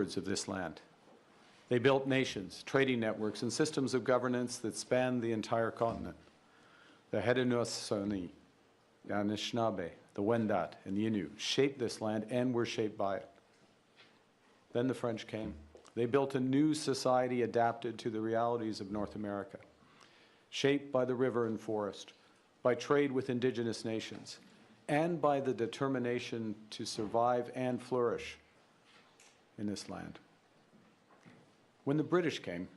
stewards of this land. They built nations, trading networks, and systems of governance that spanned the entire continent. The Haudenosaunee, the Anishinaabe, the Wendat, and the Innu shaped this land and were shaped by it. Then the French came. They built a new society adapted to the realities of North America, shaped by the river and forest, by trade with indigenous nations, and by the determination to survive and flourish in this land. When the British came,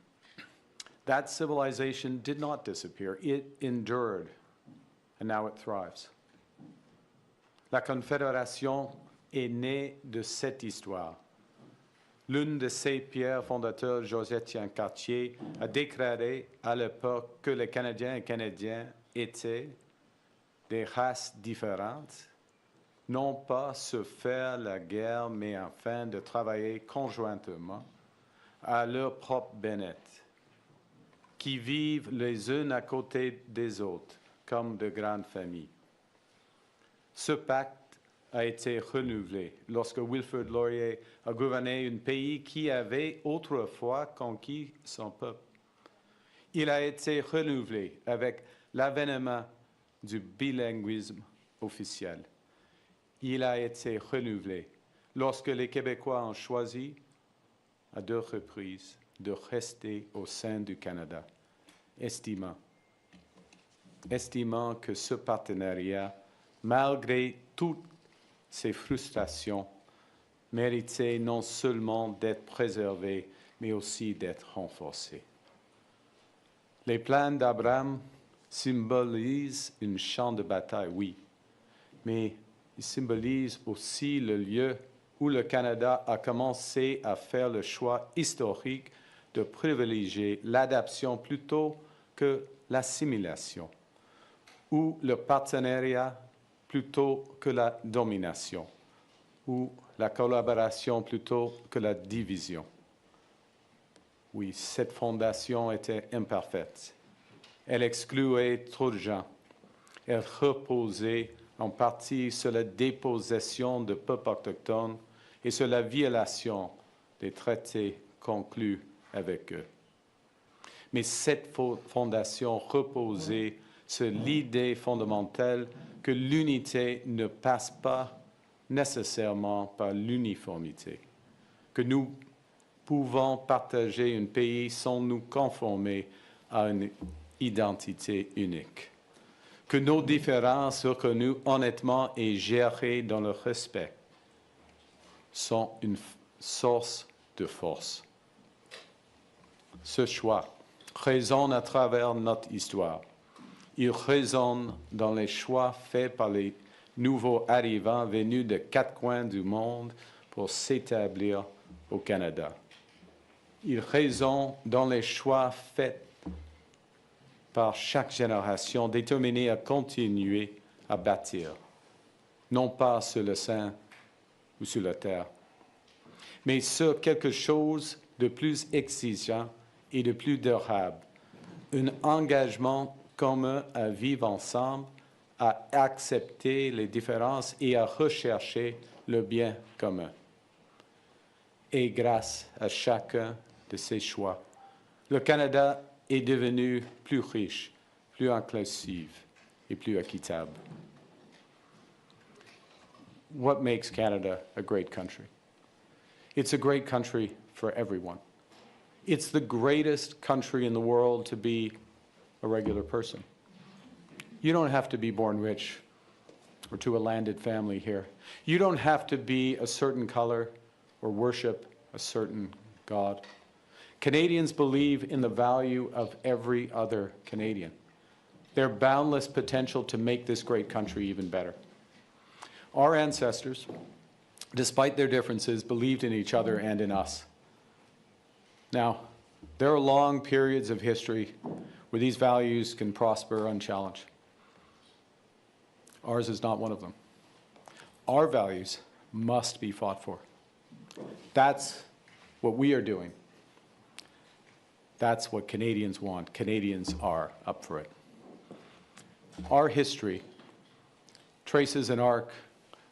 that civilization did not disappear. It endured, and now it thrives. La Confédération est née de cette histoire. L'une de ses pères fondateurs, José-Étienne Cartier, a déclaré à l'époque que les Canadiens et Canadiennes étaient des races différentes, non pas se faire la guerre, mais afin de travailler conjointement à leur propre bien-être, qui vivent les uns à côté des autres comme de grandes familles. Ce pacte a été renouvelé lorsque Wilfrid Laurier a gouverné un pays qui avait autrefois conquis son peuple. Il a été renouvelé avec l'avènement du bilinguisme officiel. Il a été renouvelé lorsque les Québécois ont choisi, à 2 reprises, de rester au sein du Canada, estimant que ce partenariat, malgré toutes ses frustrations, méritait non seulement d'être préservé, mais aussi d'être renforcé. Les plans d'Abraham symbolisent un champ de bataille, oui, mais ils symbolisent aussi le lieu où le Canada a commencé à faire le choix historique de privilégier l'adaptation plutôt que l'assimilation, ou le partenariat plutôt que la domination, ou la collaboration plutôt que la division. Oui, cette fondation était imparfaite. Elle excluait trop de gens. Elle reposait en partie sur la dépossession de peuples autochtones et sur la violation des traités conclus avec eux. Mais cette fondation reposait sur l'idée fondamentale que l'unité ne passe pas nécessairement par l'uniformité, que nous pouvons partager un pays sans nous conformer à une identité unique, que nos différences reconnues honnêtement et gérées dans le respect sont une source de force. Ce choix résonne à travers notre histoire. Il résonne dans les choix faits par les nouveaux arrivants venus de 4 coins du monde pour s'établir au Canada. Il résonne dans les choix faits par chaque génération déterminée à continuer à bâtir, non pas sur le sein ou sur la terre, mais sur quelque chose de plus exigeant et de plus durable, un engagement commun à vivre ensemble, à accepter les différences et à rechercher le bien commun. Et grâce à chacun de ces choix, le Canada est devenu plus riche, plus inclusif et plus équitable. What makes Canada a great country? It's a great country for everyone. It's the greatest country in the world to be a regular person. You don't have to be born rich or to a landed family here. You don't have to be a certain color or worship a certain God. Canadians believe in the value of every other Canadian, their boundless potential to make this great country even better. Our ancestors, despite their differences, believed in each other and in us. Now, there are long periods of history where these values can prosper unchallenged. Ours is not one of them. Our values must be fought for. That's what we are doing. That's what Canadians want. Canadians are up for it. Our history traces an arc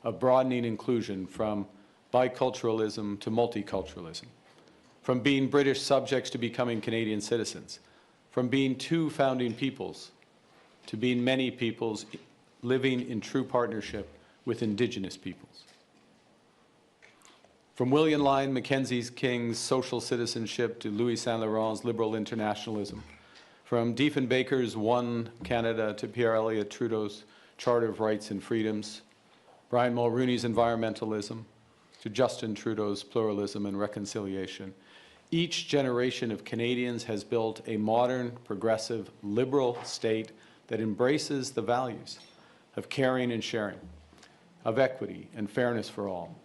of broadening inclusion from biculturalism to multiculturalism, from being British subjects to becoming Canadian citizens, from being two founding peoples to being many peoples living in true partnership with Indigenous peoples. From William Lyon Mackenzie King's social citizenship to Louis Saint Laurent's liberal internationalism, from Diefenbaker's One Canada to Pierre Elliott Trudeau's Charter of Rights and Freedoms, Brian Mulroney's environmentalism to Justin Trudeau's pluralism and reconciliation, each generation of Canadians has built a modern, progressive, liberal state that embraces the values of caring and sharing, of equity and fairness for all.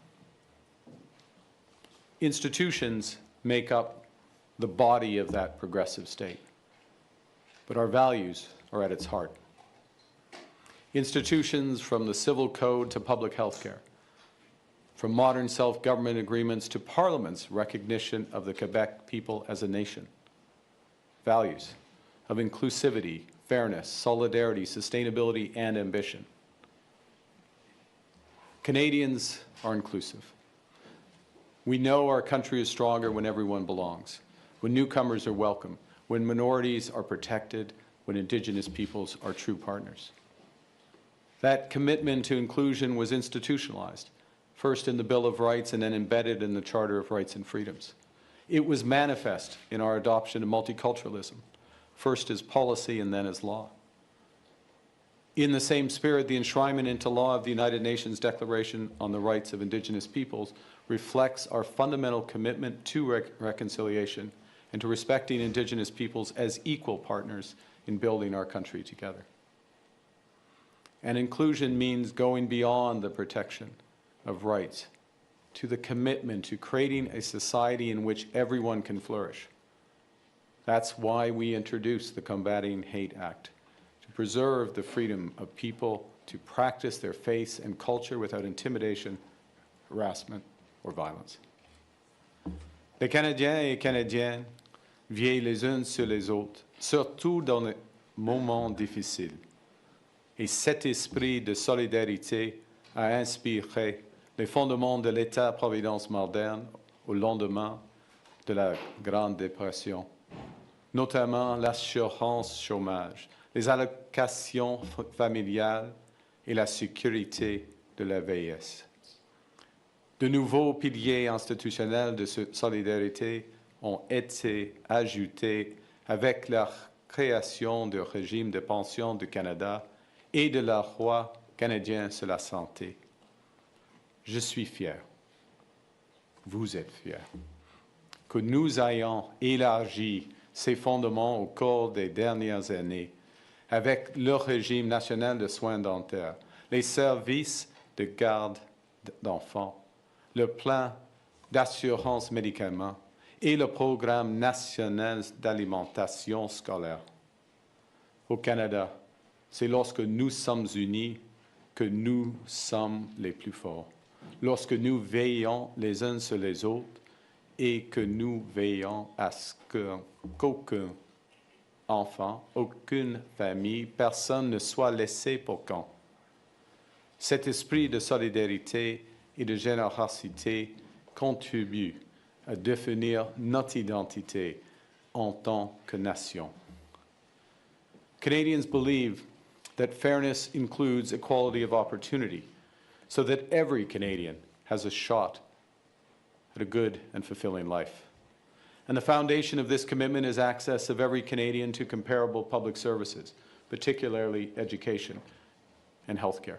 Institutions make up the body of that progressive state, but our values are at its heart. Institutions from the civil code to public health care, from modern self-government agreements to Parliament's recognition of the Quebec people as a nation. Values of inclusivity, fairness, solidarity, sustainability, and ambition. Canadians are inclusive. We know our country is stronger when everyone belongs, when newcomers are welcome, when minorities are protected, when Indigenous peoples are true partners. That commitment to inclusion was institutionalized, first in the Bill of Rights and then embedded in the Charter of Rights and Freedoms. It was manifest in our adoption of multiculturalism, first as policy and then as law. In the same spirit, the enshrinement into law of the United Nations Declaration on the Rights of Indigenous Peoples reflects our fundamental commitment to reconciliation and to respecting Indigenous peoples as equal partners in building our country together. And inclusion means going beyond the protection of rights to the commitment to creating a society in which everyone can flourish. That's why we introduced the Combating Hate Act, to preserve the freedom of people to practice their faith and culture without intimidation, harassment, or violence. Les Canadiens et Canadiennes veillent les uns sur les autres, surtout dans les moments difficiles. Et cet esprit de solidarité a inspiré les fondements de l'État-providence moderne au lendemain de la Grande Dépression, notamment l'assurance chômage, les allocations familiales et la sécurité de la vieillesse. De nouveaux piliers institutionnels de solidarité ont été ajoutés avec la création du régime de pension du Canada et de la loi canadienne sur la santé. Je suis fier, vous êtes fiers, que nous ayons élargi ces fondements au cours des dernières années avec le régime national de soins dentaires, les services de garde d'enfants, le plan d'assurance médicaments et le programme national d'alimentation scolaire. Au Canada, c'est lorsque nous sommes unis que nous sommes les plus forts, lorsque nous veillons les uns sur les autres et que nous veillons à ce qu'aucun enfant, aucune famille, personne ne soit laissé pour compte. Cet esprit de solidarité et de générosité contribue à définir notre identité en tant que nation. Canadians believe that fairness includes equality of opportunity, so that every Canadian has a shot at a good and fulfilling life. And the foundation of this commitment is access of every Canadian to comparable public services, particularly education and healthcare.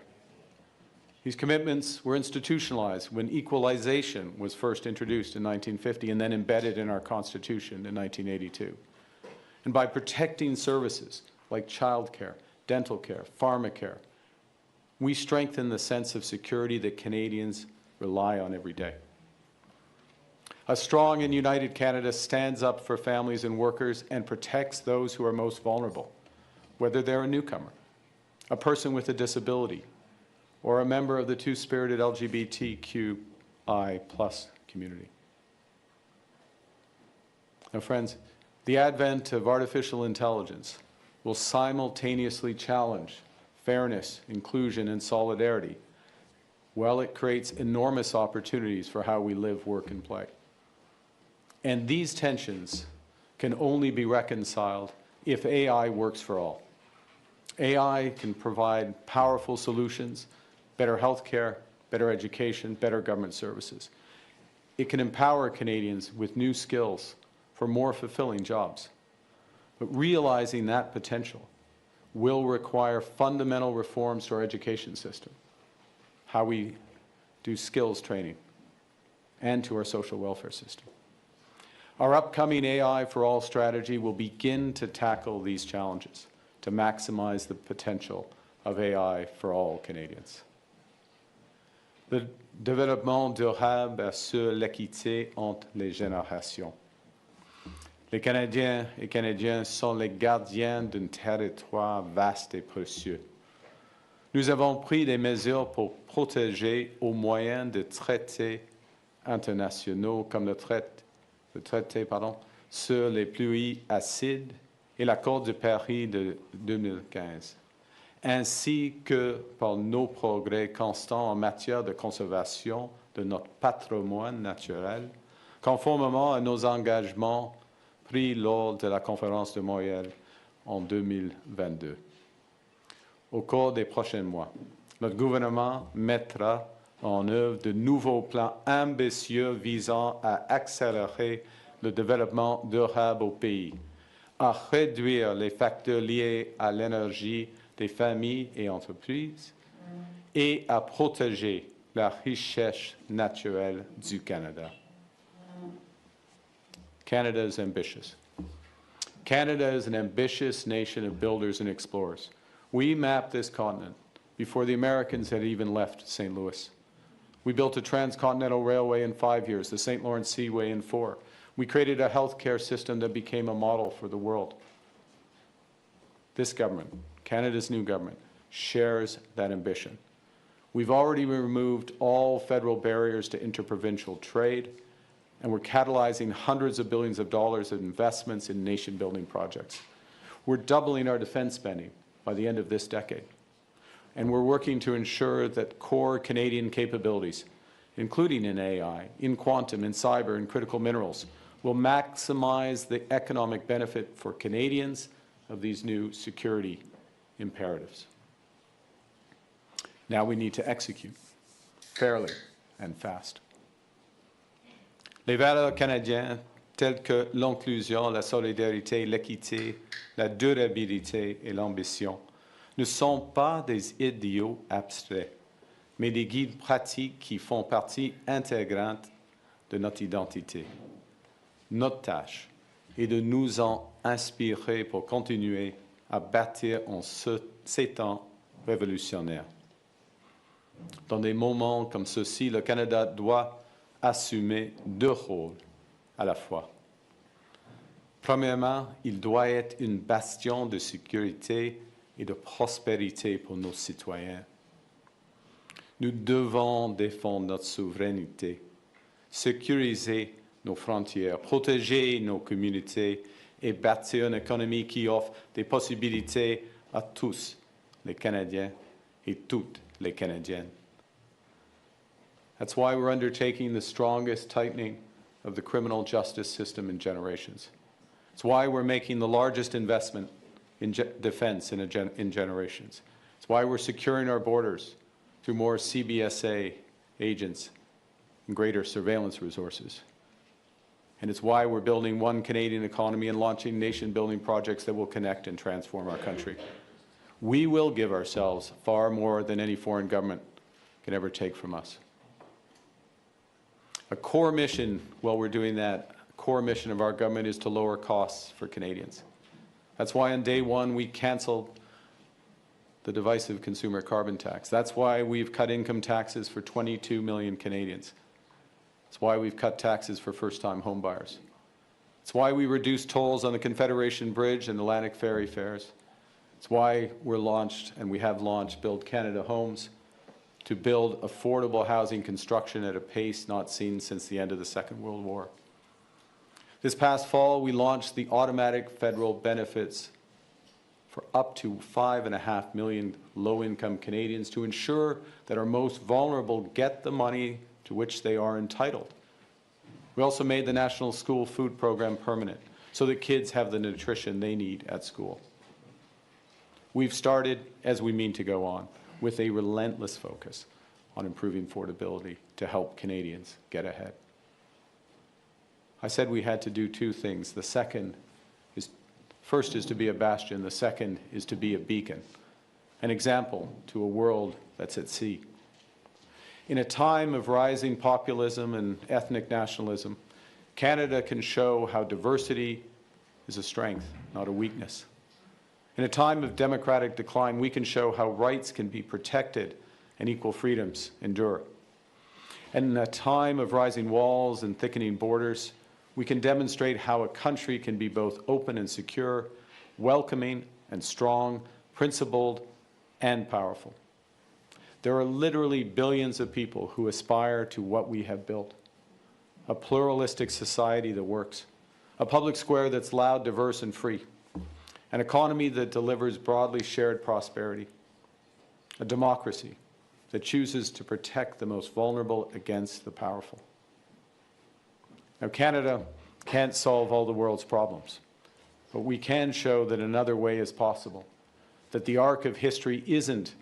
These commitments were institutionalized when equalization was first introduced in 1950 and then embedded in our Constitution in 1982. And by protecting services like childcare, dental care, pharmacare, we strengthen the sense of security that Canadians rely on every day. A strong and united Canada stands up for families and workers and protects those who are most vulnerable, whether they're a newcomer, a person with a disability, or a member of the two-spirited LGBTQI+ community. Now, friends, the advent of artificial intelligence will simultaneously challenge fairness, inclusion, and solidarity, Well, it creates enormous opportunities for how we live, work, and play. And these tensions can only be reconciled if AI works for all. AI can provide powerful solutions, better healthcare, better education, better government services. It can empower Canadians with new skills for more fulfilling jobs. But realizing that potential will require fundamental reforms to our education system, how we do skills training, and to our social welfare system. Our upcoming AI for All strategy will begin to tackle these challenges to maximize the potential of AI for all Canadians. Le développement durable assure l'équité entre les générations. Les Canadiens et Canadiennes sont les gardiens d'un territoire vaste et précieux. Nous avons pris des mesures pour protéger au moyen de traités internationaux comme le traité sur les pluies acides et l'accord de Paris de 2015, ainsi que par nos progrès constants en matière de conservation de notre patrimoine naturel, conformément à nos engagements pris lors de la conférence de Montréal en 2022. Au cours des prochains mois, notre gouvernement mettra en œuvre de nouveaux plans ambitieux visant à accélérer le développement durable au pays, à réduire les facteurs liés à l'énergie des familles et entreprises et à protéger la richesse naturelle du Canada. Canada is ambitious. Canada is an ambitious nation of builders and explorers. We mapped this continent before the Americans had even left St. Louis. We built a transcontinental railway in 5 years, the St. Lawrence Seaway in 4. We created a healthcare system that became a model for the world. This government, Canada's new government, shares that ambition. We've already removed all federal barriers to interprovincial trade, and we're catalyzing hundreds of billions of dollars of investments in nation-building projects. We're doubling our defense spending by the end of this decade. And we're working to ensure that core Canadian capabilities, including in AI, in quantum, in cyber, and critical minerals, will maximize the economic benefit for Canadians of these new security imperatives. Now we need to execute fairly and fast. Les valeurs canadiennes, telles que l'inclusion, la solidarité, l'équité, la durabilité et l'ambition, ne sont pas des idéaux abstraits, mais des guides pratiques qui font partie intégrante de notre identité. Notre tâche est de nous en inspirer pour continuer à bâtir en ces temps révolutionnaires. Dans des moments comme ceux-ci, le Canada doit assumer 2 rôles à la fois. Premièrement, il doit être une bastion de sécurité et de prospérité pour nos citoyens. Nous devons défendre notre souveraineté, sécuriser nos frontières, protéger nos communautés et bâtir une économie qui offre des possibilités à tous les Canadiens et toutes les Canadiennes. That's why we're undertaking the strongest tightening of the criminal justice system in generations. It's why we're making the largest investment in defense in generations. It's why we're securing our borders through more CBSA agents and greater surveillance resources. And it's why we're building one Canadian economy and launching nation-building projects that will connect and transform our country. We will give ourselves far more than any foreign government can ever take from us. A core mission, while we're doing that, a core mission of our government is to lower costs for Canadians. That's why on day one we canceled the divisive consumer carbon tax. That's why we've cut income taxes for 22 million Canadians. That's why we've cut taxes for first-time homebuyers. It's why we reduced tolls on the Confederation Bridge and Atlantic Ferry fares. It's why we're launched, and we have launched, Build Canada Homes, to build affordable housing construction at a pace not seen since the end of the Second World War. This past fall, we launched the automatic federal benefits for up to 5.5 million low-income Canadians to ensure that our most vulnerable get the money to which they are entitled. We also made the National School Food Program permanent so that kids have the nutrition they need at school. We've started, as we mean to go on, with a relentless focus on improving affordability to help Canadians get ahead. I said we had to do two things. The first is to be a bastion. The second is to be a beacon, an example to a world that's at sea. In a time of rising populism and ethnic nationalism, Canada can show how diversity is a strength, not a weakness. In a time of democratic decline, we can show how rights can be protected and equal freedoms endure. And in a time of rising walls and thickening borders, we can demonstrate how a country can be both open and secure, welcoming and strong, principled and powerful. There are literally billions of people who aspire to what we have built: a pluralistic society that works, a public square that's loud, diverse, and free, an economy that delivers broadly shared prosperity, a democracy that chooses to protect the most vulnerable against the powerful. Now, Canada can't solve all the world's problems, but we can show that another way is possible, that the arc of history isn't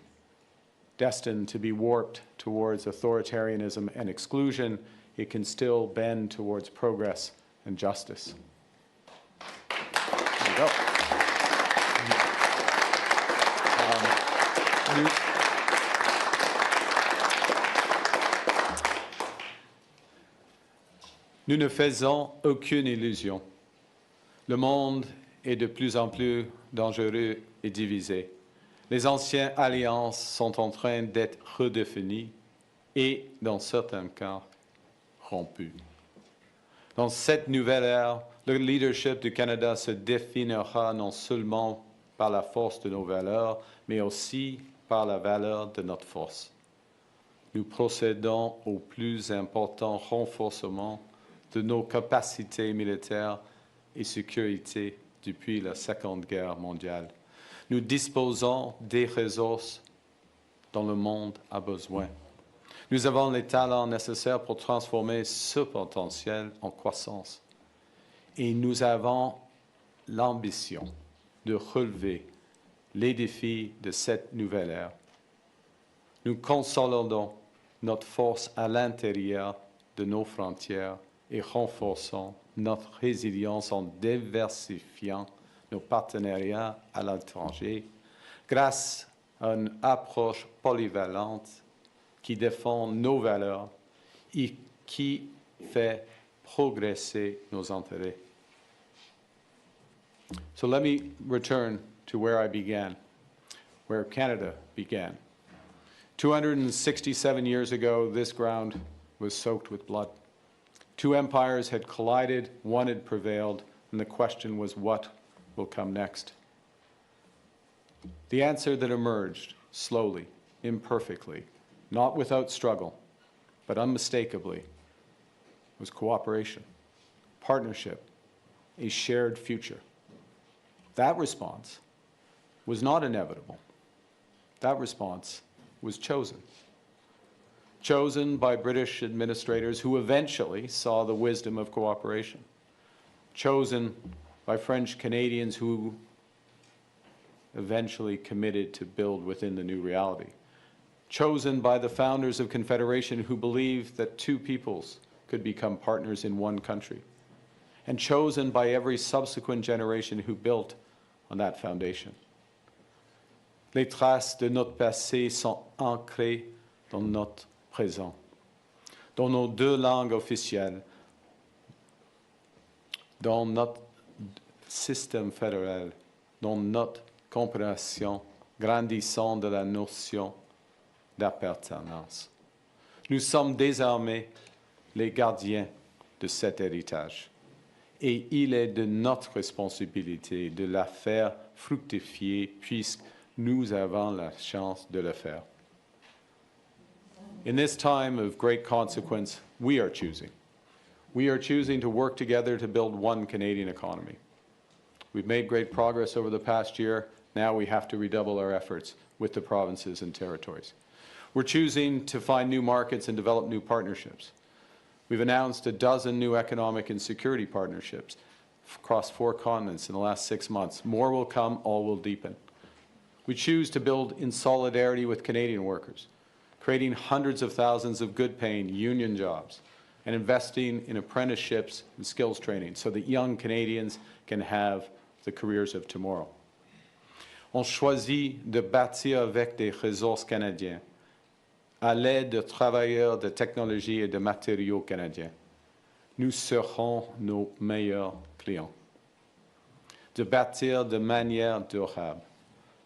destined to be warped towards authoritarianism and exclusion. It can still bend towards progress and justice. There you go. Nous ne faisons aucune illusion. Le monde est de plus en plus dangereux et divisé. Les anciennes alliances sont en train d'être redéfinies et, dans certains cas, rompues. Dans cette nouvelle ère, le leadership du Canada se définira non seulement par la force de nos valeurs, mais aussi par la valeur de notre force. Nous procédons au plus important renforcement de nos capacités militaires et sécurité depuis la Seconde Guerre mondiale. Nous disposons des ressources dont le monde a besoin. Nous avons les talents nécessaires pour transformer ce potentiel en croissance. Et nous avons l'ambition de relever les défis de cette nouvelle ère. Nous consolidons notre force à l'intérieur de nos frontières et renforçons notre résilience en diversifiant nos partenariats à l'étranger grâce à une approche polyvalente qui défend nos valeurs et qui fait progresser nos intérêts. So let me return to where I began, where Canada began. 267 years ago, this ground was soaked with blood. Two empires had collided, one had prevailed, and the question was, what will come next? The answer that emerged slowly, imperfectly, not without struggle, but unmistakably, was cooperation, partnership, a shared future. That response was not inevitable. That response was chosen. Chosen by British administrators who eventually saw the wisdom of cooperation. Chosen by French Canadians who eventually committed to build within the new reality. Chosen by the founders of Confederation who believed that two peoples could become partners in one country. And chosen by every subsequent generation who built on that foundation. Les traces de notre passé sont ancrées dans notre présent, dans nos deux langues officielles, dans notre système fédéral, dans notre compréhension grandissante de la notion d'appartenance. Nous sommes désormais les gardiens de cet héritage. Et il est de notre responsabilité de la faire fructifier puisque nous avons la chance de le faire. In this time of great consequence, we are choosing. We are choosing to work together to build one Canadian economy. We've made great progress over the past year, Now we have to redouble our efforts with the provinces and territories. We're choosing to find new markets and develop new partnerships. We've announced a dozen new economic and security partnerships across 4 continents in the last 6 months. More will come, all will deepen. We choose to build in solidarity with Canadian workers, creating hundreds of thousands of good-paying union jobs and investing in apprenticeships and skills training so that young Canadians can have the careers of tomorrow. On choisit de bâtir avec des ressources canadiennes, à l'aide de travailleurs de technologie et de matériaux canadiens. Nous serons nos meilleurs clients. De bâtir de manière durable,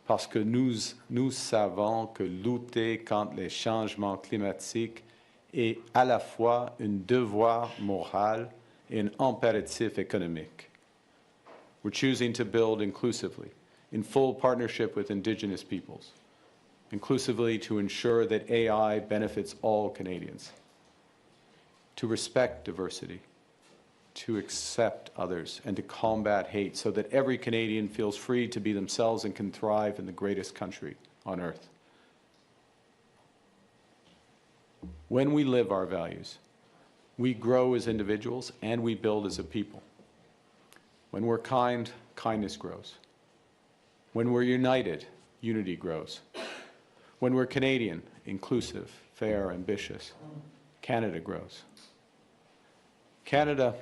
parce que nous savons que lutter contre les changements climatiques est à la fois un devoir moral et un impératif économique. We're choosing to build inclusively, in full partnership with Indigenous peoples, inclusively to ensure that AI benefits all Canadians, to respect diversity, to accept others, and to combat hate so that every Canadian feels free to be themselves and can thrive in the greatest country on earth. When we live our values, we grow as individuals and we build as a people. When we're kind, kindness grows. When we're united, unity grows. When we're Canadian, inclusive, fair, ambitious, Canada grows. Canada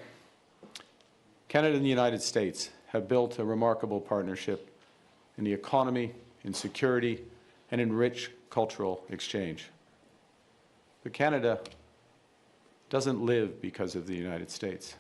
and the United States have built a remarkable partnership in the economy, in security, and in rich cultural exchange. But Canada doesn't live because of the United States.